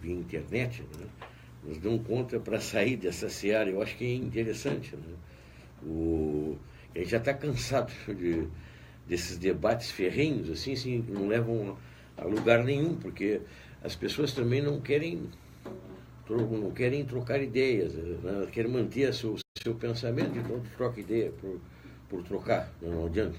via internet, né, nos dão conta para sair dessa seara. Eu acho que é interessante. Né? A gente já está cansado desses debates ferrenhos, assim, não levam a lugar nenhum, porque as pessoas também não querem trocar ideias, né? Querem manter o seu pensamento, então troca ideia por trocar, não adianta.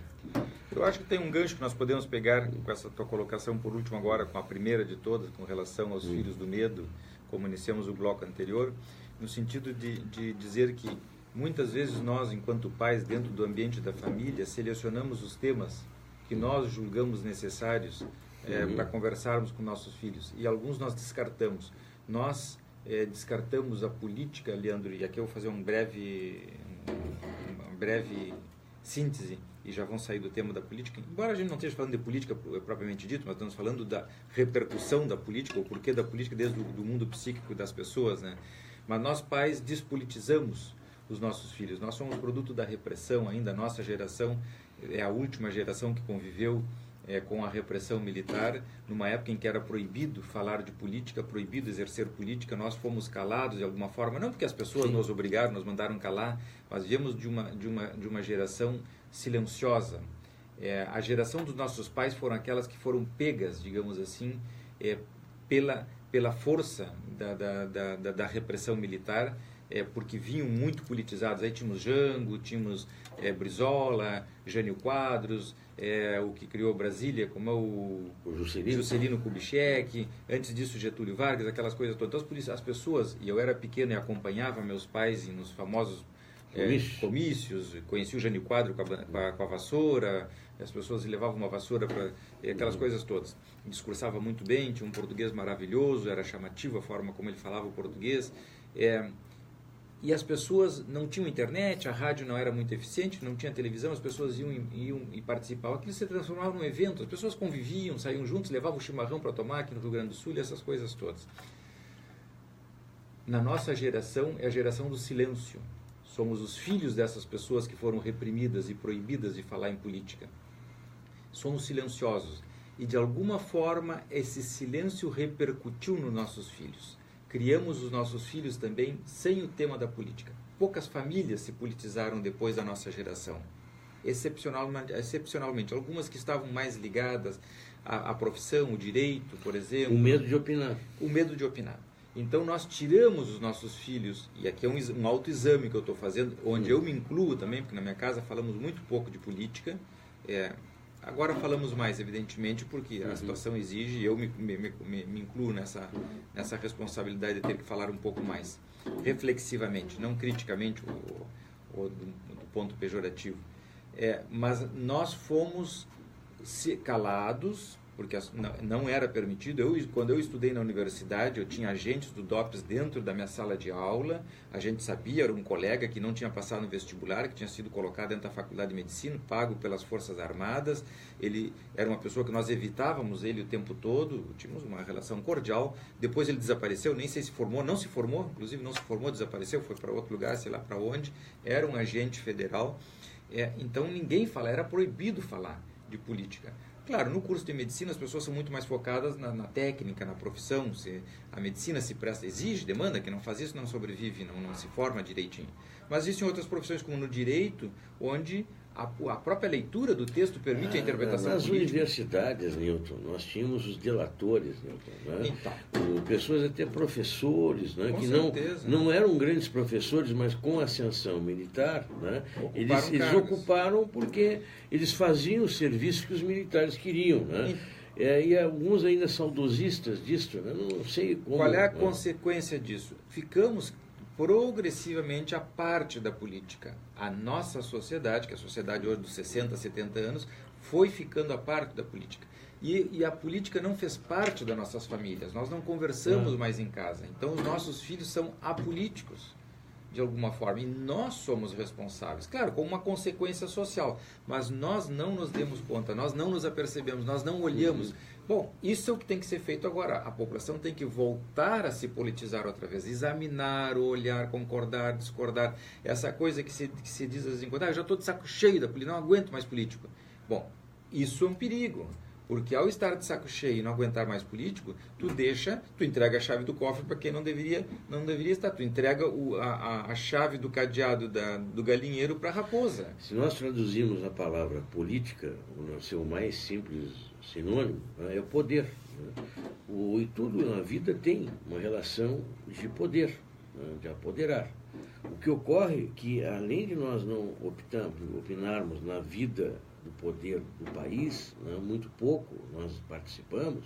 Eu acho que tem um gancho que nós podemos pegar com essa tua colocação por último agora, com a primeira de todas, com relação aos filhos do medo, como iniciamos o bloco anterior, no sentido de dizer que muitas vezes nós, enquanto pais, dentro do ambiente da família, selecionamos os temas que nós julgamos necessários para conversarmos com nossos filhos, e alguns nós descartamos. Nós descartamos a política, Leandro, e aqui eu vou fazer uma breve síntese, e já vão sair do tema da política. Embora a gente não esteja falando de política propriamente dito, mas estamos falando da repercussão da política, o porquê da política desde do mundo psíquico das pessoas, né? Mas nós pais despolitizamos os nossos filhos. Nós somos produto da repressão ainda. A nossa geração é a última geração que conviveu com a repressão militar, numa época em que era proibido falar de política, proibido exercer política. Nós fomos calados de alguma forma, não porque as pessoas nos obrigaram, nos mandaram calar, mas viemos de uma geração silenciosa. A geração dos nossos pais foram aquelas que foram pegas, digamos assim, pela força da repressão militar, porque vinham muito politizados. Aí tínhamos Jango, tínhamos Brizola, Jânio Quadros, o que criou Brasília, como é o Juscelino Kubitschek, antes disso Getúlio Vargas, aquelas coisas todas. Então, as pessoas, e eu era pequeno e acompanhava meus pais nos famosos comícios, conheci o Jânio Quadro com a vassoura, as pessoas levavam uma vassoura para aquelas coisas todas. Discursava muito bem, tinha um português maravilhoso, era chamativo a forma como ele falava o português. E as pessoas não tinham internet, a rádio não era muito eficiente, não tinha televisão, as pessoas iam e participavam. Aquilo se transformava num evento, as pessoas conviviam, saíam juntos, levavam chimarrão para tomar aqui no Rio Grande do Sul, e essas coisas todas. Na nossa geração, é a geração do silêncio. Somos os filhos dessas pessoas que foram reprimidas e proibidas de falar em política. Somos silenciosos. E de alguma forma esse silêncio repercutiu nos nossos filhos. Criamos os nossos filhos também sem o tema da política. Poucas famílias se politizaram depois da nossa geração. Excepcionalmente. Algumas que estavam mais ligadas à profissão, o direito, por exemplo. O medo de opinar. O medo de opinar. Então nós tiramos os nossos filhos, e aqui é um autoexame que eu estou fazendo, onde eu me incluo também, porque na minha casa falamos muito pouco de política. Agora falamos mais, evidentemente, porque a situação exige, e eu me incluo nessa responsabilidade de ter que falar um pouco mais, reflexivamente, não criticamente ou do ponto pejorativo. Mas nós fomos calados, porque não era permitido. Quando eu estudei na universidade, eu tinha agentes do DOPS dentro da minha sala de aula. A gente sabia, era um colega que não tinha passado no vestibular, que tinha sido colocado dentro da faculdade de medicina, pago pelas Forças Armadas. Ele era uma pessoa que nós evitávamos ele o tempo todo, tínhamos uma relação cordial. Depois ele desapareceu, nem sei se formou, não se formou, inclusive não se formou, desapareceu, foi para outro lugar, sei lá para onde. Era um agente federal. Então ninguém era proibido falar de política. Claro, no curso de medicina as pessoas são muito mais focadas na técnica, na profissão. A medicina se presta, exige, demanda, que não faz isso não sobrevive, não se forma direitinho. Mas existem outras profissões, como no direito, onde a própria leitura do texto permite a interpretação nas política. Nas universidades, Newton, nós tínhamos os delatores, Newton, né? Então, pessoas até professores, né? Com que certeza. não eram grandes professores, mas com ascensão militar, né? Eles ocuparam porque eles faziam o serviço que os militares queriam, né? E alguns ainda saudosistas disso, né? Não sei como. Qual é a consequência disso? Ficamos progressivamente a parte da política. A nossa sociedade, que é a sociedade hoje dos 60, 70 anos, foi ficando a parte da política. E a política não fez parte das nossas famílias. Nós não conversamos mais em casa. Então os nossos filhos são apolíticos, de alguma forma. E nós somos responsáveis. Claro, com uma consequência social. Mas nós não nos demos conta, nós não nos apercebemos, nós não olhamos. Bom, isso é o que tem que ser feito agora. A população tem que voltar a se politizar outra vez, examinar, olhar, concordar, discordar. Essa coisa que se diz às vezes, eu já estou de saco cheio da política, não aguento mais político. Bom, isso é um perigo, Porque ao estar de saco cheio e não aguentar mais político, tu entrega a chave do cofre para quem não deveria estar. Tu entrega a chave do cadeado do galinheiro para a raposa. Se nós traduzirmos a palavra política, o seu mais simples sinônimo, é o poder. E tudo na vida tem uma relação de poder, de apoderar. O que ocorre é que, além de nós não opinarmos na vida do poder do país, muito pouco nós participamos,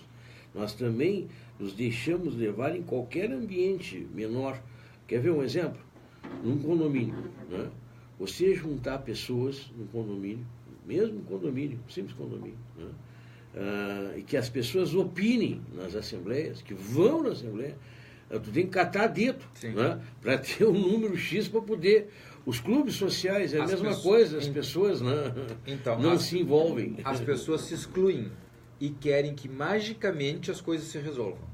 nós também nos deixamos levar em qualquer ambiente menor. Quer ver um exemplo? Num condomínio, você juntar pessoas num condomínio, mesmo condomínio, simples condomínio, e que as pessoas opinem nas assembleias, que vão na assembleia, tu tem que catar dedo, para ter um número X para poder... Os clubes sociais é a mesma coisa, as pessoas não se envolvem. As pessoas se excluem e querem que magicamente as coisas se resolvam.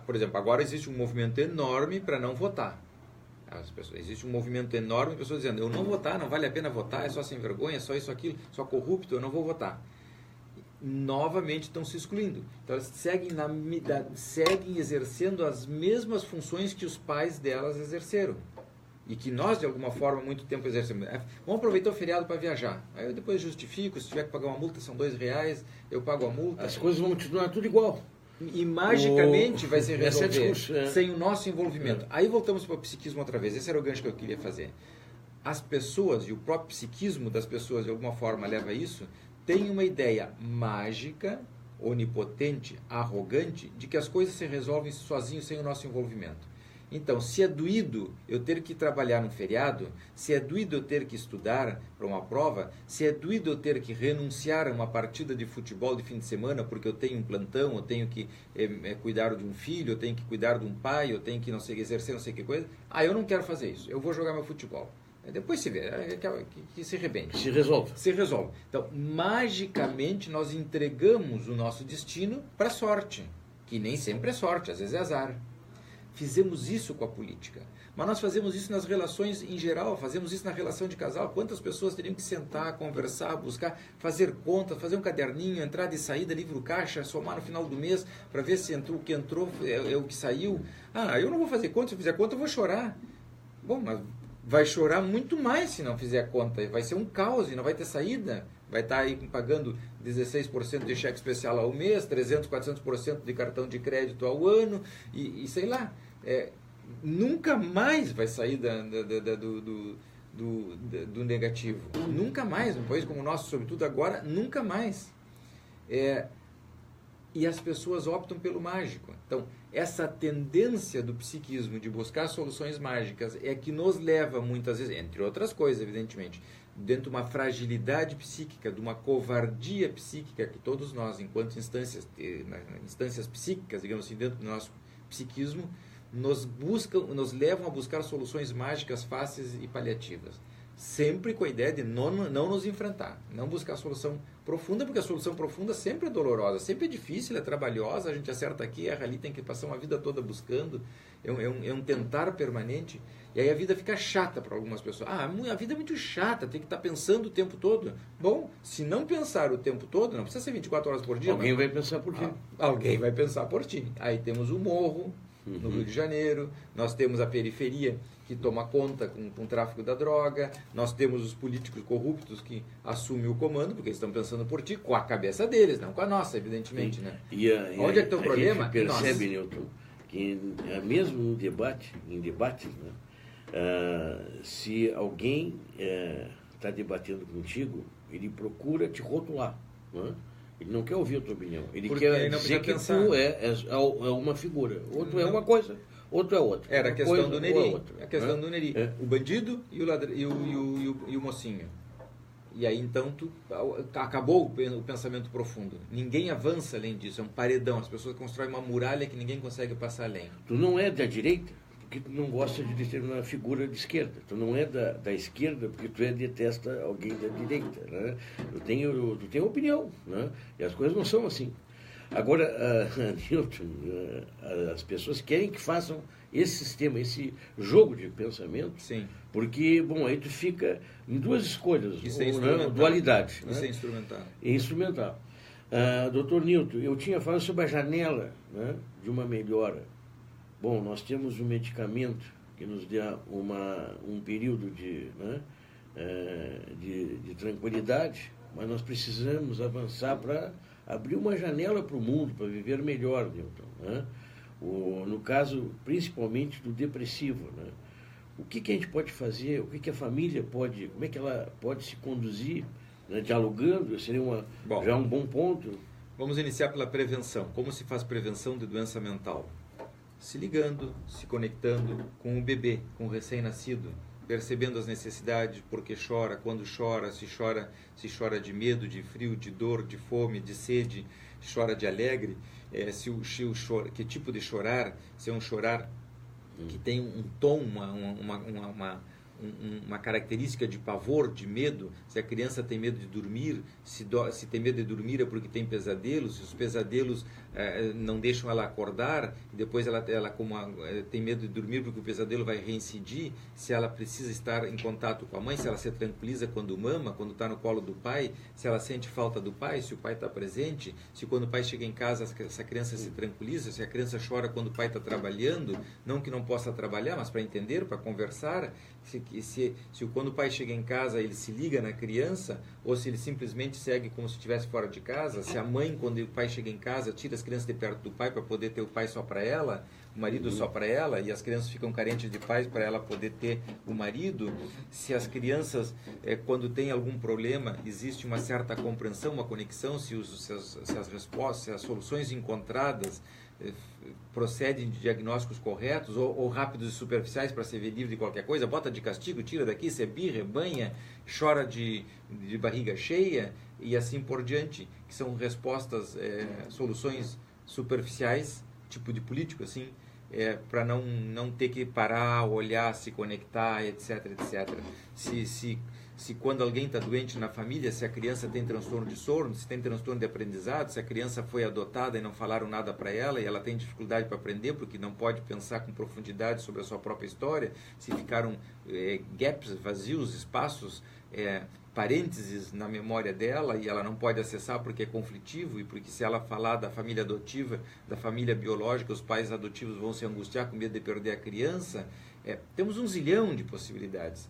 Por exemplo, agora existe um movimento enorme para não votar. Existe um movimento enorme de pessoas dizendo, eu não vou votar, não vale a pena votar, é só sem vergonha, é só isso, aquilo, só corrupto, eu não vou votar. Novamente estão se excluindo. Então elas seguem exercendo as mesmas funções que os pais delas exerceram. E que nós, de alguma forma, há muito tempo exercemos. Vamos aproveitar o feriado para viajar. Aí eu depois justifico, se tiver que pagar uma multa, são R$2, eu pago a multa. As coisas vão continuar tudo igual. E magicamente vai se resolver sem o nosso envolvimento. Aí voltamos para o psiquismo outra vez. Esse era o gancho que eu queria fazer. As pessoas, e o próprio psiquismo das pessoas, de alguma forma, leva a isso, tem uma ideia mágica, onipotente, arrogante, de que as coisas se resolvem sozinhos, sem o nosso envolvimento. Então, se é doído eu ter que trabalhar num feriado, se é doído eu ter que estudar para uma prova, se é doído eu ter que renunciar a uma partida de futebol de fim de semana porque eu tenho um plantão, eu tenho que cuidar de um filho, eu tenho que cuidar de um pai, eu tenho que não sei, exercer não sei que coisa, eu não quero fazer isso, eu vou jogar meu futebol. Depois se vê, que se rebente. Se resolve. Se resolve. Então, magicamente, nós entregamos o nosso destino para a sorte, que nem sempre é sorte, às vezes é azar. Fizemos isso com a política. Mas nós fazemos isso nas relações em geral, fazemos isso na relação de casal. Quantas pessoas teriam que sentar, conversar, buscar, fazer conta, fazer um caderninho, entrada e saída, livro caixa, somar no final do mês, para ver se o que entrou é o que saiu. Eu não vou fazer conta, se eu fizer conta eu vou chorar. Bom, mas vai chorar muito mais se não fizer conta. Vai ser um caos e não vai ter saída. Vai estar aí pagando 16% de cheque especial ao mês, 300%, 400% de cartão de crédito ao ano, e sei lá. Nunca mais vai sair do negativo. Nunca mais. Um país como o nosso, sobretudo agora, nunca mais. E as pessoas optam pelo mágico. Então, essa tendência do psiquismo de buscar soluções mágicas é que nos leva muitas vezes, entre outras coisas, evidentemente, dentro de uma fragilidade psíquica, de uma covardia psíquica que todos nós, enquanto instâncias psíquicas, digamos assim, dentro do nosso psiquismo, nos levam a buscar soluções mágicas fáceis e paliativas. Sempre com a ideia de não nos enfrentar, não buscar a solução profunda, porque a solução profunda sempre é dolorosa, sempre é difícil, é trabalhosa, a gente acerta aqui, erra ali, tem que passar uma vida toda buscando, é um tentar permanente, e aí a vida fica chata para algumas pessoas. A vida é muito chata, tem que estar pensando o tempo todo. Bom, se não pensar o tempo todo, não precisa ser 24 horas por dia. Alguém vai pensar por ti. Alguém vai pensar por ti. Aí temos o morro, no Rio de Janeiro, nós temos a periferia que toma conta com o tráfico da droga, nós temos os políticos corruptos que assumem o comando, porque eles estão pensando por ti, com a cabeça deles, não com a nossa, evidentemente. Né? Onde é que está o problema? A gente percebe, Newton, que mesmo em debates, se alguém está debatendo contigo, ele procura te rotular, não é? Ele não quer ouvir a tua opinião. Ele quer dizer que tu é uma figura. Outro é uma coisa, outro é outra. Era a questão do Neri. A questão do Neri. O bandido e o mocinho. E aí, então, acabou o pensamento profundo. Ninguém avança além disso. É um paredão. As pessoas constroem uma muralha que ninguém consegue passar além. Tu não é da direita porque tu não gosta de determinada figura de esquerda. Tu não é da esquerda porque tu detesta alguém da direita. Né? Tu tem opinião. Né? E as coisas não são assim. Agora, Newton, as pessoas querem que façam esse sistema, esse jogo de pensamento. Sim. Porque, aí tu fica em duas escolhas. Isso é instrumental. Dualidade. Isso é instrumental. É instrumental. Doutor Nilton, eu tinha falado sobre a janela, né, de uma melhora. Bom, nós temos um medicamento que nos dá um período de tranquilidade, mas nós precisamos avançar para abrir uma janela para o mundo, para viver melhor, Nilton, né? No caso, principalmente do depressivo, né? O que a gente pode fazer, o que a família pode, como é que ela pode se conduzir, né, dialogando, seria já um bom ponto. Vamos iniciar pela prevenção. Como se faz prevenção de doença mental? Se ligando, se conectando com o bebê, com o recém-nascido, percebendo as necessidades, porque chora, quando chora, se chora de medo, de frio, de dor, de fome, de sede, chora de alegre, que tipo de chorar, se é um chorar que tem um tom, uma característica de pavor, de medo, se a criança tem medo de dormir, se tem medo de dormir é porque tem pesadelos, se os pesadelos não deixam ela acordar, e depois ela tem medo de dormir porque o pesadelo vai reincidir, se ela precisa estar em contato com a mãe, se ela se tranquiliza quando mama, quando está no colo do pai, se ela sente falta do pai, se o pai está presente, se quando o pai chega em casa essa criança se tranquiliza, se a criança chora quando o pai está trabalhando, não que não possa trabalhar, mas para entender, para conversar, se quando o pai chega em casa ele se liga na criança, ou se ele simplesmente segue como se estivesse fora de casa, se a mãe, quando o pai chega em casa, tira as crianças de perto do pai para poder ter o pai só para ela, o marido só para ela, e as crianças ficam carentes de pais para ela poder ter o marido, se as crianças, quando tem algum problema, existe uma certa compreensão, uma conexão, se as respostas, se as soluções encontradas procedem de diagnósticos corretos ou rápidos e superficiais para ser livre de qualquer coisa, bota de castigo, tira daqui, se é birra, banha, chora de barriga cheia e assim por diante, que são respostas, soluções superficiais, tipo de político, assim, para não ter que parar, olhar, se conectar, etc, etc. Se quando alguém está doente na família, se a criança tem transtorno de sono, se tem transtorno de aprendizado, se a criança foi adotada e não falaram nada para ela e ela tem dificuldade para aprender porque não pode pensar com profundidade sobre a sua própria história, se ficaram gaps, vazios, espaços, parênteses na memória dela e ela não pode acessar porque é conflitivo e porque se ela falar da família adotiva, da família biológica, os pais adotivos vão se angustiar com medo de perder a criança. Temos um zilhão de possibilidades.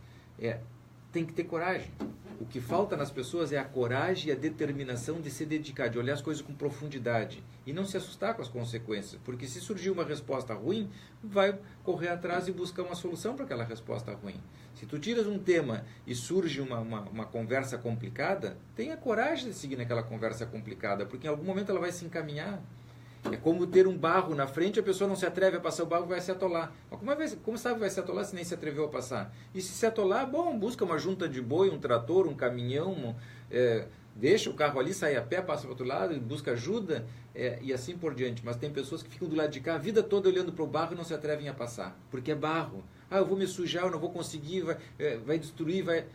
Tem que ter coragem. O que falta nas pessoas é a coragem e a determinação de se dedicar, de olhar as coisas com profundidade e não se assustar com as consequências, porque se surgir uma resposta ruim, vai correr atrás e buscar uma solução para aquela resposta ruim. Se tu tiras um tema e surge uma conversa complicada, tenha coragem de seguir naquela conversa complicada, porque em algum momento ela vai se encaminhar. É como ter um barro na frente, a pessoa não se atreve a passar o barro e vai se atolar. Mas como sabe que vai se atolar se nem se atreveu a passar? E se atolar, bom, busca uma junta de boi, um trator, um caminhão, deixa o carro ali, sai a pé, passa para o outro lado, busca ajuda, e assim por diante. Mas tem pessoas que ficam do lado de cá a vida toda olhando para o barro e não se atrevem a passar, porque é barro. Eu vou me sujar, eu não vou conseguir, vai destruir, vai...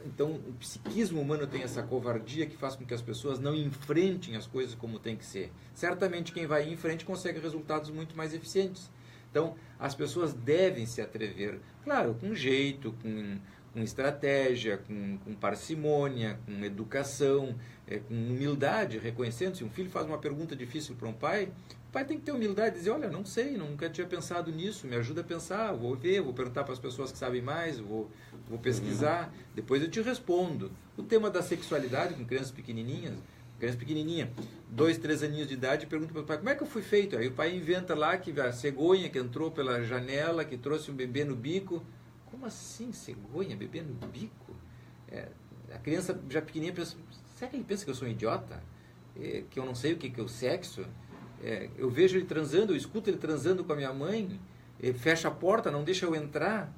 Então, o psiquismo humano tem essa covardia que faz com que as pessoas não enfrentem as coisas como tem que ser. Certamente, quem vai em frente consegue resultados muito mais eficientes. Então, as pessoas devem se atrever, claro, com jeito, com estratégia, com parcimônia, com educação, com humildade, reconhecendo. Se um filho faz uma pergunta difícil para um pai, o pai tem que ter humildade e dizer, olha, não sei, nunca tinha pensado nisso, me ajuda a pensar, vou ver, vou perguntar para as pessoas que sabem mais, vou pesquisar, depois eu te respondo. O tema da sexualidade com criança pequenininha, 2, 3 aninhos de idade, pergunta para o pai, como é que eu fui feito? Aí o pai inventa lá que a cegonha que entrou pela janela, que trouxe um bebê no bico. Como assim, cegonha, bebê no bico? A criança já pequenininha pensa, será que ele pensa que eu sou um idiota? Que eu não sei o que é o sexo? Eu vejo ele transando, eu escuto ele transando com a minha mãe, fecha a porta, não deixa eu entrar,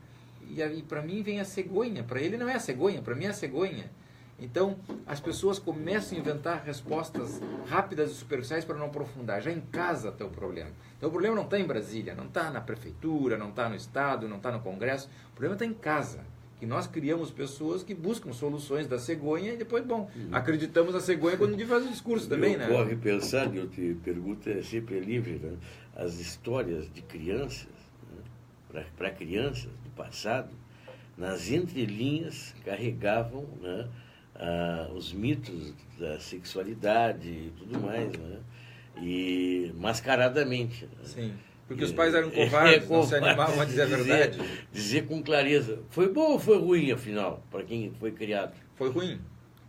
e aí para mim vem a cegonha, para ele não é a cegonha, para mim é a cegonha. Então, as pessoas começam a inventar respostas rápidas e superficiais para não aprofundar. Já em casa está o problema. Então, o problema não está em Brasília, não está na prefeitura, não está no Estado, não está no Congresso. O problema está em casa. Que nós criamos pessoas que buscam soluções da cegonha e depois, acreditamos na cegonha quando a gente faz o discurso também, né? Ocorre pensar, eu te pergunto, sempre livre, né? As histórias de crianças, né? Para crianças do passado, nas entrelinhas carregavam, né? os mitos da sexualidade e tudo mais, né? E mascaradamente. Né? Sim, porque os pais eram covardes, não se animavam a dizer a verdade. Dizer com clareza. Foi bom ou foi ruim, afinal, para quem foi criado? Foi ruim.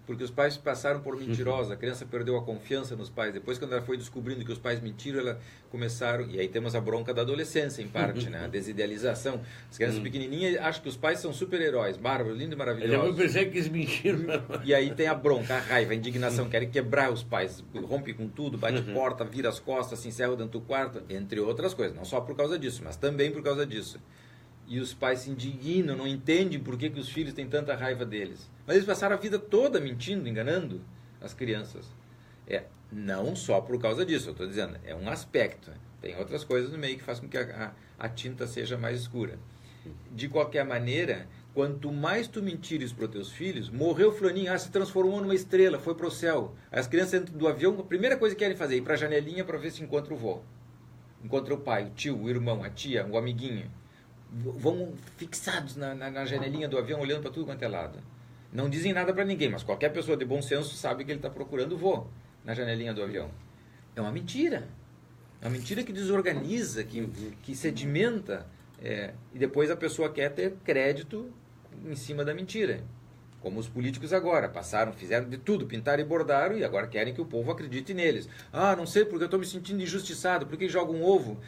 Porque os pais passaram por mentirosos, a criança perdeu a confiança nos pais. Depois, quando ela foi descobrindo que os pais mentiram, ela começaram... E aí temos a bronca da adolescência, em parte, né? A desidealização. As crianças pequenininhas acham que os pais são super-heróis, bárbaros, lindos e maravilhosos. Eu percebi que eles mentiram. E aí tem a bronca, a raiva, a indignação, querem quebrar os pais, rompe com tudo, bate porta, vira as costas, se encerra dentro do quarto, entre outras coisas. Não só por causa disso, mas também por causa disso. E os pais se indignam, não entendem por que os filhos têm tanta raiva deles. Mas eles passaram a vida toda mentindo, enganando as crianças. Não só por causa disso, eu estou dizendo, é um aspecto. Tem outras coisas no meio que fazem com que a tinta seja mais escura. De qualquer maneira, quanto mais tu mentires para os teus filhos, morreu fulaninho, se transformou numa estrela, foi para o céu. As crianças entram do avião, a primeira coisa que querem fazer é ir para a janelinha para ver se encontra o vô. Encontra o pai, o tio, o irmão, a tia, o amiguinho. Vão fixados na janelinha do avião, olhando para tudo quanto é lado. Não dizem nada para ninguém, mas qualquer pessoa de bom senso sabe que ele está procurando o vô na janelinha do avião. É uma mentira. É uma mentira que desorganiza, que sedimenta, e depois a pessoa quer ter crédito em cima da mentira. Como os políticos agora, fizeram de tudo, pintaram e bordaram, e agora querem que o povo acredite neles. Não sei porque eu estou me sentindo injustiçado, por que joga um ovo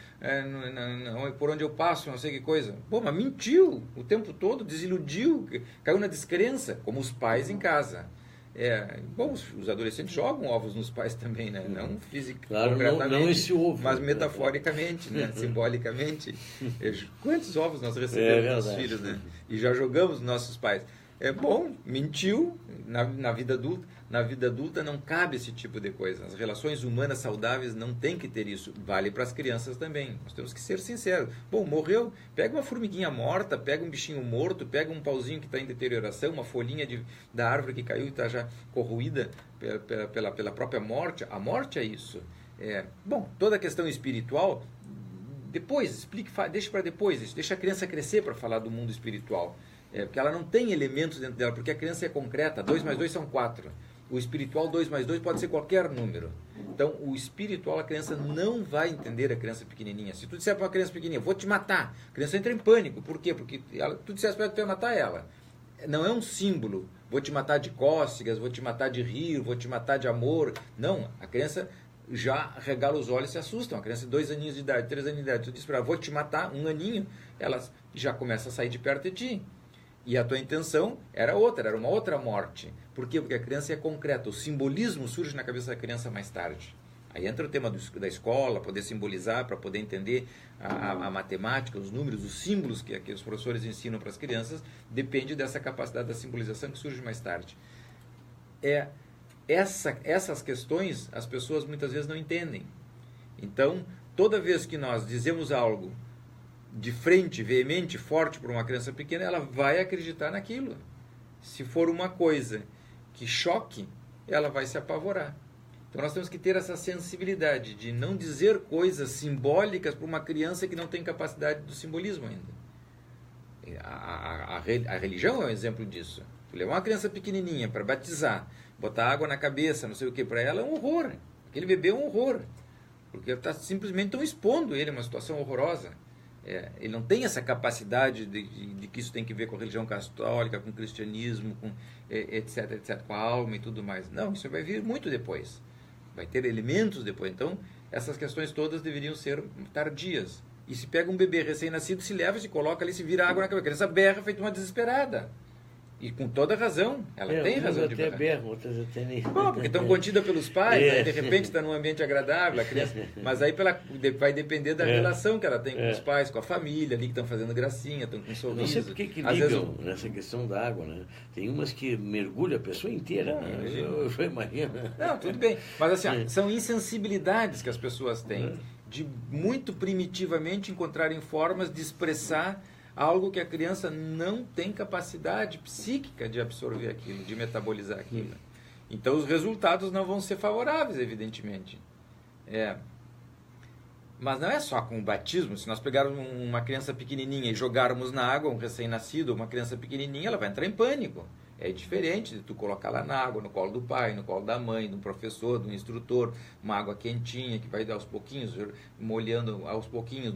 por onde eu passo, não sei que coisa. Mas mentiu o tempo todo, desiludiu, caiu na descrença, como os pais em casa. Os adolescentes jogam ovos nos pais também, né? Não fisicamente, claro, não esse ovo, mas metaforicamente, né? Simbolicamente. Quantos ovos nós recebemos dos nossos filhos, né? E já jogamos nos nossos pais. Mentiu na vida adulta. Na vida adulta não cabe esse tipo de coisa. As relações humanas saudáveis não tem que ter isso. Vale para as crianças também. Nós temos que ser sinceros. Morreu, pega uma formiguinha morta, pega um bichinho morto, pega um pauzinho que está em deterioração, uma folhinha da árvore que caiu e está já corroída pela própria morte. A morte é isso. Toda a questão espiritual, depois, deixa para depois, deixa a criança crescer para falar do mundo espiritual. Porque ela não tem elementos dentro dela, porque a criança é concreta, 2 mais 2 são 4. O espiritual, 2 mais 2 pode ser qualquer número. Então, o espiritual, a criança não vai entender a criança pequenininha. Se tu disser para uma criança pequenininha, vou te matar, a criança entra em pânico. Por quê? Porque tu disseste para ela que tu ia matar ela. Não é um símbolo, vou te matar de cócegas, vou te matar de rir, vou te matar de amor. Não, a criança já regala os olhos e se assusta. Uma criança de 2 aninhos de idade, 3 anos de idade, tu diz para ela, vou te matar, 1 aninho, ela já começa a sair de perto de ti. E a tua intenção era outra, era uma outra morte. Por quê? Porque a criança é concreta. O simbolismo surge na cabeça da criança mais tarde. Aí entra o tema da escola, poder simbolizar, para poder entender a matemática, os números, os símbolos que os professores ensinam para as crianças, depende dessa capacidade da simbolização que surge mais tarde. Essas questões as pessoas muitas vezes não entendem. Então, toda vez que nós dizemos algo de frente, veemente, forte para uma criança pequena, ela vai acreditar naquilo. Se for uma coisa que choque, ela vai se apavorar. Então nós temos que ter essa sensibilidade de não dizer coisas simbólicas para uma criança que não tem capacidade do simbolismo ainda. A religião é um exemplo disso. Tu levar uma criança pequenininha para batizar, botar água na cabeça, não sei o que, para ela é um horror. Aquele bebê é um horror. Porque está simplesmente tão expondo ele a uma situação horrorosa. Ele não tem essa capacidade de que isso tem que ver com a religião católica, com o cristianismo, com etc, etc, com a alma e tudo mais. Não, isso vai vir muito depois. Vai ter elementos depois. Então, essas questões todas deveriam ser tardias. E se pega um bebê recém-nascido, se leva, se coloca ali, se vira água na cabeça. A criança berra feito uma desesperada. E com toda razão. Ela tem razão de berrar. Berram, outras até nem... Porque estão contidas pelos pais, aí de repente está num ambiente agradável, a criança... Mas aí vai depender da relação que ela tem com os pais, com a família, ali que estão fazendo gracinha, estão com um sorriso. Não sei por que ligam nessa questão da água, né? Tem umas que mergulham a pessoa inteira, né? Eu imagino. Não, tudo bem. Mas assim, são insensibilidades que as pessoas têm de muito primitivamente encontrarem formas de expressar algo que a criança não tem capacidade psíquica de absorver aquilo, de metabolizar aquilo. Então, os resultados não vão ser favoráveis, evidentemente. Mas não é só com o batismo. Se nós pegarmos uma criança pequenininha e jogarmos na água um recém-nascido, uma criança pequenininha, ela vai entrar em pânico. É diferente de tu colocar lá na água, no colo do pai, no colo da mãe, do professor, do instrutor, uma água quentinha que vai dar aos pouquinhos, molhando aos pouquinhos.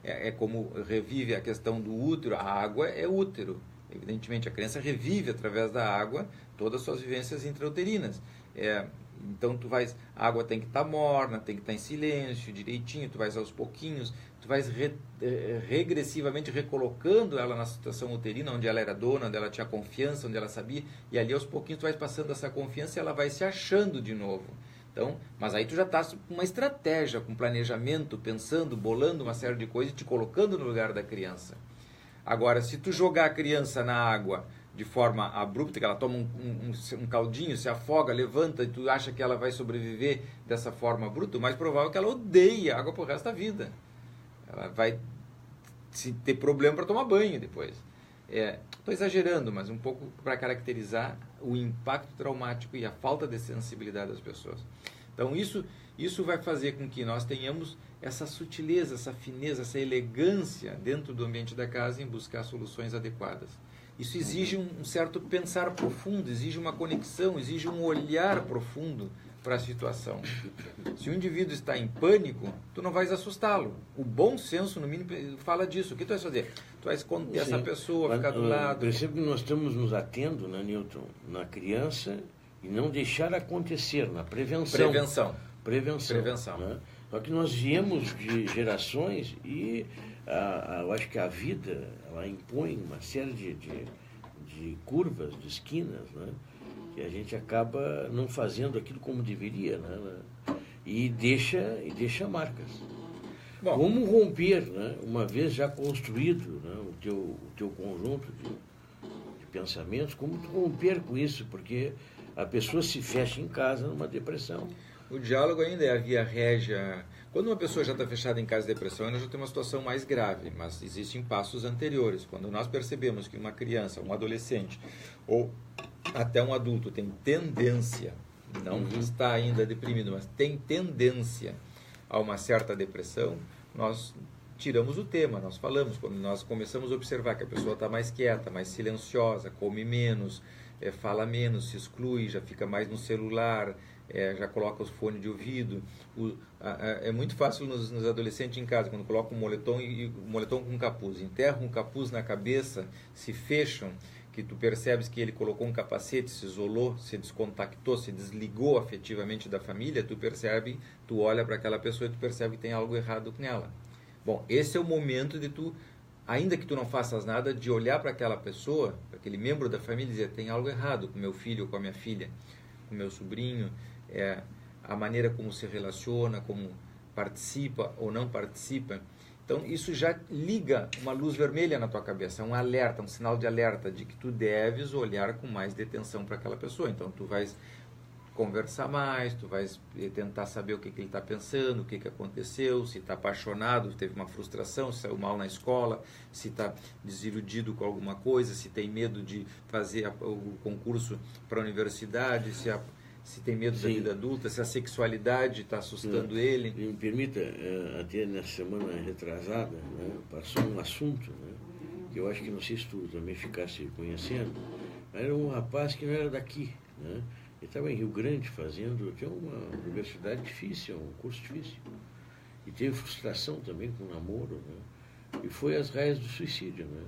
É como revive a questão do útero. A água é útero. Evidentemente, a criança revive através da água todas as suas vivências intrauterinas. Então, a água tem que estar morna, tem que estar em silêncio, direitinho, tu vais aos pouquinhos, tu vais regressivamente recolocando ela na situação uterina, onde ela era dona, onde ela tinha confiança, onde ela sabia, e ali aos pouquinhos tu vais passando essa confiança e ela vai se achando de novo. Então, mas aí tu já está com uma estratégia, com planejamento, pensando, bolando uma série de coisas e te colocando no lugar da criança. Agora, se tu jogar a criança na água de forma abrupta, que ela toma um caldinho, se afoga, levanta e tu acha que ela vai sobreviver dessa forma bruta, o mais provável é que ela odeie a água pro resto da vida. Ela vai ter problema para tomar banho depois. Estou exagerando, mas um pouco para caracterizar o impacto traumático e a falta de sensibilidade das pessoas. Então isso vai fazer com que nós tenhamos essa sutileza, essa fineza, essa elegância dentro do ambiente da casa em buscar soluções adequadas. Isso exige um certo pensar profundo, exige uma conexão, exige um olhar profundo para a situação. Se o indivíduo está em pânico, tu não vais assustá-lo. O bom senso, no mínimo, fala disso. O que tu vais fazer? Tu vais conter essa pessoa, ficar do lado. Percebo que nós estamos nos atendo, né, Newton, na criança e não deixar acontecer, na prevenção. Prevenção. Né? Só que nós viemos de gerações e eu acho que a vida ela impõe uma série de curvas, de esquinas, né? Que a gente acaba não fazendo aquilo como deveria, né? E deixa marcas. Bom, como romper, né? Uma vez já construído, né? o teu conjunto de pensamentos, como romper com isso, porque a pessoa se fecha em casa numa depressão. O diálogo ainda é a via régia. Quando uma pessoa já está fechada em casa de depressão, ela já tem uma situação mais grave, mas existem passos anteriores. Quando nós percebemos que uma criança, um adolescente ou até um adulto tem tendência, não está ainda deprimido, mas tem tendência a uma certa depressão, nós tiramos o tema, nós falamos. Quando nós começamos a observar que a pessoa está mais quieta, mais silenciosa, come menos, fala menos, se exclui, já fica mais no celular, já coloca os fones de ouvido. É muito fácil nos adolescentes em casa, quando colocam um moletom com capuz, enterram um capuz na cabeça, se fecham, que tu percebes que ele colocou um capacete, se isolou, se descontactou, se desligou afetivamente da família, tu olha para aquela pessoa e tu percebe que tem algo errado com ela. Bom, esse é o momento de tu, ainda que tu não faças nada, de olhar para aquela pessoa, para aquele membro da família e dizer, tem algo errado com meu filho ou com a minha filha, com meu sobrinho, a maneira como se relaciona, como participa ou não participa. Então, isso já liga uma luz vermelha na tua cabeça, um alerta, um sinal de alerta de que tu deves olhar com mais detenção para aquela pessoa. Então, tu vais conversar mais, tu vais tentar saber o que ele está pensando, o que aconteceu, se está apaixonado, teve uma frustração, se saiu mal na escola, se está desiludido com alguma coisa, se tem medo de fazer o concurso para a universidade, se tem medo da vida adulta, se a sexualidade está assustando ele. Me permita, até nessa semana retrasada, né, passou um assunto, né, que eu acho que não sei se tu também ficasse conhecendo, era um rapaz que não era daqui, né, ele estava em Rio Grande tinha uma universidade difícil, um curso difícil, e teve frustração também com o namoro, né, e foi às raias do suicídio, né.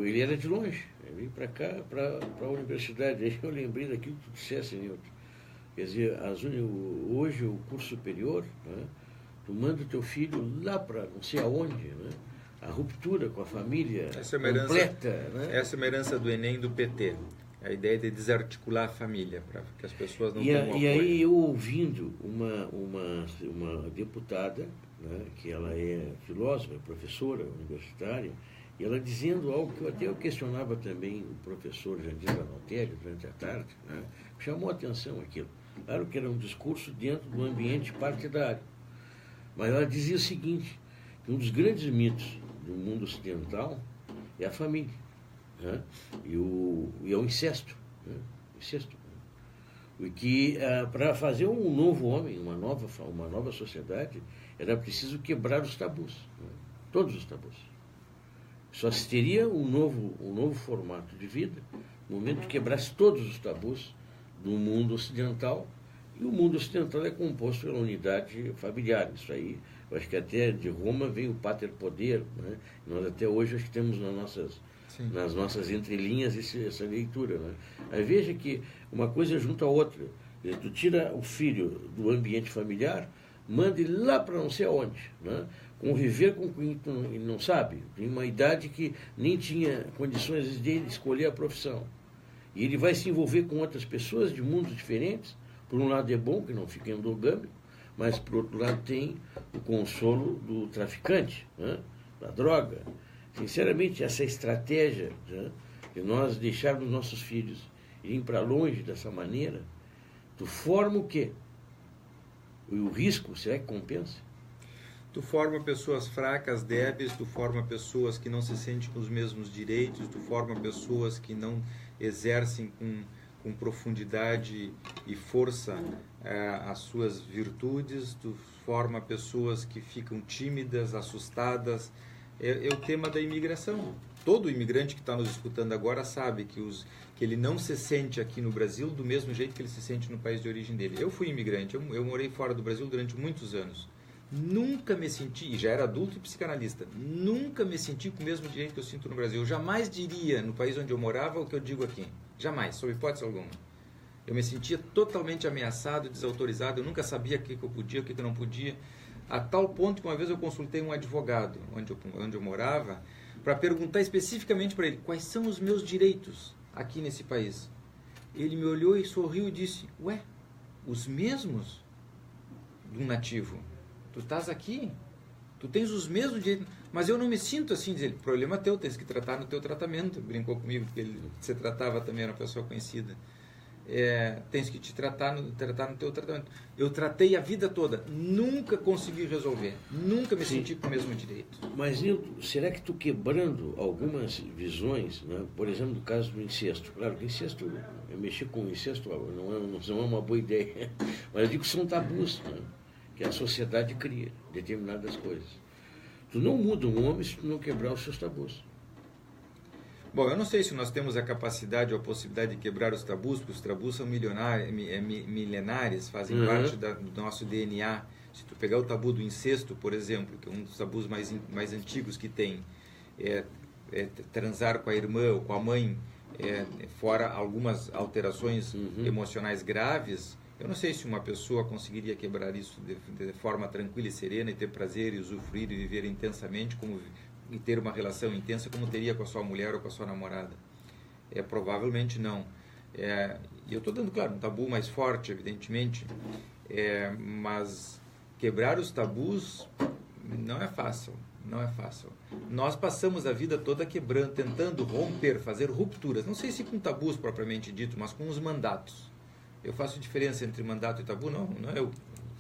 Ele era de longe, ele veio para cá, para a universidade. Aí eu lembrei daquilo que tu disseste, Nilton. Quer dizer, hoje o curso superior, né, tu manda o teu filho lá para não sei aonde, né, a ruptura com a família completa. Né? Essa é uma herança do Enem e do PT. A ideia de desarticular a família, para que as pessoas não tenham apoio. E aí eu ouvindo uma deputada, né, que ela é filósofa, professora universitária, e ela dizendo algo que eu questionava também o professor Jandir Vanaltelli durante a tarde, né, chamou a atenção aquilo. Claro que era um discurso dentro do ambiente partidário. Mas ela dizia o seguinte, que um dos grandes mitos do mundo ocidental é a família, né, e é o incesto. Né, incesto. E que para fazer um novo homem, uma nova sociedade, era preciso quebrar os tabus, né, todos os tabus. Só se teria um novo formato de vida o momento que quebrasse todos os tabus do mundo ocidental, e o mundo ocidental é composto pela unidade familiar. Isso aí, eu acho que até de Roma veio o pater poder, né? Nós até hoje acho que temos nas nossas entrelinhas essa leitura, né? Aí veja que uma coisa junto à outra. Tu tira o filho do ambiente familiar, manda ele lá para não sei aonde, né? Conviver com quem ele não sabe, tem uma idade que nem tinha condições de escolher a profissão. E ele vai se envolver com outras pessoas de mundos diferentes. Por um lado é bom que não fique endogâmico, mas por outro lado tem o consolo do traficante, né? Da droga. Sinceramente, essa estratégia, né, de nós deixarmos nossos filhos irem para longe dessa maneira, tu forma o quê? E o risco, será que compensa? Tu forma pessoas fracas, débeis, tu forma pessoas que não se sentem com os mesmos direitos, tu forma pessoas que não exercem com profundidade e força as suas virtudes, tu forma pessoas que ficam tímidas, assustadas. É o tema da imigração. Todo imigrante que está nos escutando agora sabe que ele não se sente aqui no Brasil do mesmo jeito que ele se sente no país de origem dele. Eu fui imigrante, eu morei fora do Brasil durante muitos anos. Nunca me senti, e já era adulto e psicanalista, nunca me senti com o mesmo direito que eu sinto no Brasil. Eu jamais diria no país onde eu morava o que eu digo aqui. Jamais, sob hipótese alguma. Eu me sentia totalmente ameaçado, desautorizado, eu nunca sabia o que eu podia, o que eu não podia, a tal ponto que uma vez eu consultei um advogado onde eu morava para perguntar especificamente para ele quais são os meus direitos aqui nesse país. Ele me olhou e sorriu e disse: ué, os mesmos de um nativo? Tu estás aqui, tu tens os mesmos direitos, mas eu não me sinto assim. Diz ele: problema teu, tens que tratar no teu tratamento. Brincou comigo, porque ele se tratava também, era uma pessoa conhecida. Tens que te tratar no teu tratamento. Eu tratei a vida toda, nunca consegui resolver, nunca me senti com o mesmo direito. Mas, Nilton, será que tu quebrando algumas visões, né? Por exemplo, no caso do incesto, claro que incesto, mexer com o incesto não é uma boa ideia, mas eu digo que são tabus, né? Que a sociedade cria determinadas coisas. Tu não muda um homem se tu não quebrar os seus tabus. Bom, eu não sei se nós temos a capacidade ou a possibilidade de quebrar os tabus, porque os tabus são milenares, fazem parte do nosso DNA. Se tu pegar o tabu do incesto, por exemplo, que é um dos tabus mais antigos que tem, transar com a irmã ou com a mãe, fora algumas alterações emocionais graves, eu não sei se uma pessoa conseguiria quebrar isso de forma tranquila e serena e ter prazer e usufruir e viver intensamente e ter uma relação intensa como teria com a sua mulher ou com a sua namorada. Provavelmente não. E eu estou dando, claro, um tabu mais forte, evidentemente, mas quebrar os tabus não é fácil. Não é fácil. Nós passamos a vida toda quebrando, tentando romper, fazer rupturas. Não sei se com tabus propriamente dito, mas com os mandatos. Eu faço diferença entre mandato e tabu? Não eu.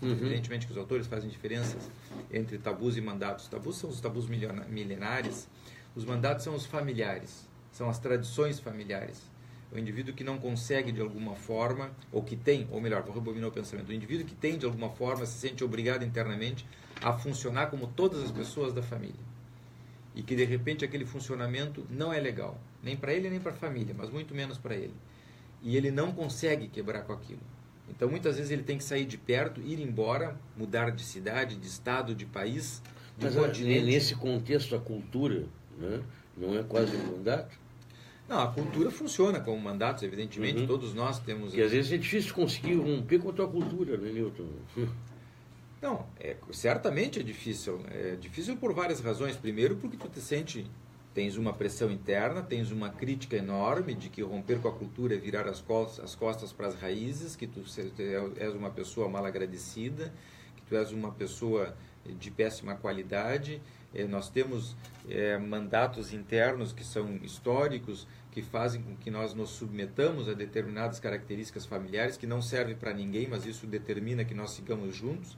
Evidentemente que os autores fazem diferenças entre tabus e mandatos. Tabus são os tabus milenares, os mandatos são os familiares, são as tradições familiares. O indivíduo que não consegue de alguma forma, ou que tem, ou melhor, vou rebobinar o pensamento, o indivíduo que tem de alguma forma, se sente obrigado internamente a funcionar como todas as pessoas da família. E que de repente aquele funcionamento não é legal, nem para ele nem para a família, mas muito menos para ele. E ele não consegue quebrar com aquilo. Então, muitas vezes ele tem que sair de perto, ir embora, mudar de cidade, de estado, de país, de continente. Nesse contexto, a cultura, né, não é quase um mandato? Não, a cultura funciona como mandatos, evidentemente, todos nós temos... Porque às vezes é difícil conseguir romper com a tua cultura, né, Nilton? Não, certamente é difícil. É difícil por várias razões. Primeiro, porque tu te sente... Tens uma pressão interna, tens uma crítica enorme de que romper com a cultura é virar as costas para as raízes, que tu és uma pessoa mal agradecida, que tu és uma pessoa de péssima qualidade. Nós temos mandatos internos que são históricos, que fazem com que nós nos submetamos a determinadas características familiares que não servem para ninguém, mas isso determina que nós sigamos juntos.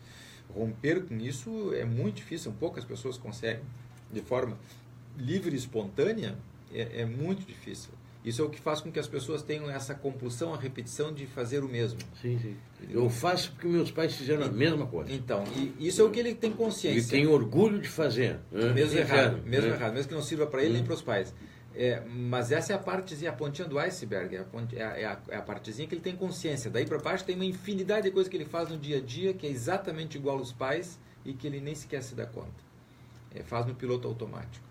Romper com isso é muito difícil, poucas pessoas conseguem de forma livre e espontânea, é muito difícil. Isso é o que faz com que as pessoas tenham essa compulsão, a repetição de fazer o mesmo. Sim. Eu faço porque meus pais fizeram a mesma coisa. Então, e isso é o que ele tem consciência. Ele tem orgulho de fazer. Mesmo errado, mesmo que não sirva para ele nem para os pais. Mas essa é a partezinha, a pontinha do iceberg, é a partezinha que ele tem consciência. Daí para baixo tem uma infinidade de coisas que ele faz no dia a dia que é exatamente igual aos pais e que ele nem sequer se dá conta. Faz no piloto automático.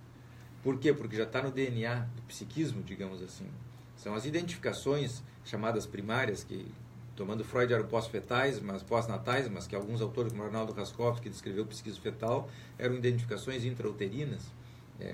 Por quê? Porque já está no DNA do psiquismo, digamos assim. São as identificações chamadas primárias, que, tomando Freud, eram pós-fetais, mas pós-natais, mas que alguns autores, como Arnaldo Raskowski, que descreveu o psiquismo fetal, eram identificações intrauterinas,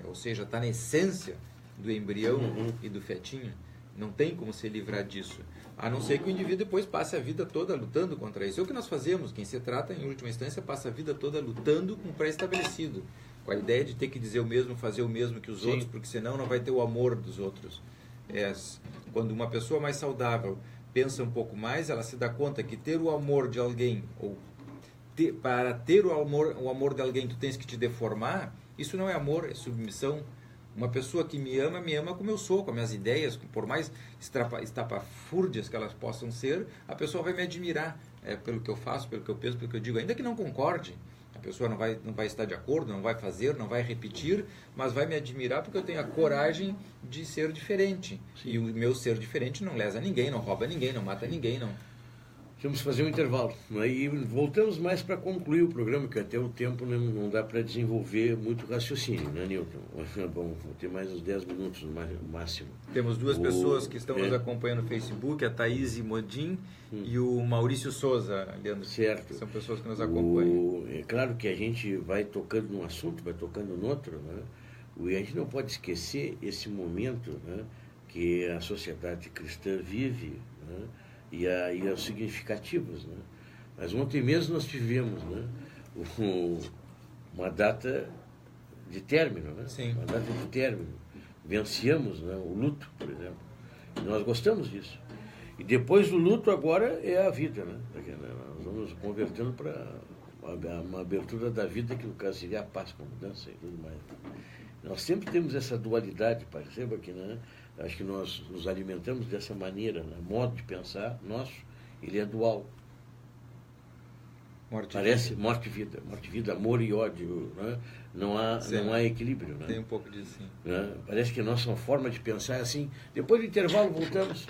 ou seja, está na essência do embrião e do fetinho. Não tem como se livrar disso. A não ser que o indivíduo depois passe a vida toda lutando contra isso. É o que nós fazemos. Quem se trata, em última instância, passa a vida toda lutando com o pré-estabelecido. Com a ideia de ter que dizer o mesmo, fazer o mesmo que os outros, porque senão não vai ter o amor dos outros. Quando uma pessoa mais saudável pensa um pouco mais, ela se dá conta que ter o amor de alguém, para ter o amor de alguém, tu tens que te deformar. Isso não é amor, é submissão. Uma pessoa que me ama como eu sou, com as minhas ideias, por mais estapafúrdias que elas possam ser, a pessoa vai me admirar pelo que eu faço, pelo que eu penso, pelo que eu digo, ainda que não concorde. A pessoa não vai estar de acordo, não vai fazer, não vai repetir, mas vai me admirar porque eu tenho a coragem de ser diferente. Sim. E o meu ser diferente não lesa ninguém, não rouba ninguém, não mata ninguém, não. Vamos fazer um intervalo. E voltamos mais para concluir o programa, que até o tempo não dá para desenvolver muito raciocínio, né, Newton? Bom, vou ter mais uns 10 minutos no máximo. Temos duas pessoas que estão nos acompanhando no Facebook, a Thaís Modin e o Maurício Souza, Leandro. Certo. São pessoas que nos acompanham. É claro que a gente vai tocando num assunto, vai tocando no outro, né? E a gente não pode esquecer esse momento, né, que a sociedade cristã vive, né? E os significativos, né? Mas ontem mesmo nós tivemos, né, uma data de término, né? Sim. Uma data de término. Venciamos, né, o luto, por exemplo. E nós gostamos disso. E depois do luto agora é a vida, né? Nós vamos convertendo para uma abertura da vida, que no caso seria a paz, com a mudança e tudo mais. Nós sempre temos essa dualidade, perceba que, né? Acho que nós nos alimentamos dessa maneira, né? Modo de pensar nosso, ele é dual. Parece morte e vida, amor e ódio, né? Não há equilíbrio, né? Tem um pouco disso, sim. Né? Parece que a nossa forma de pensar é assim. Depois do intervalo voltamos.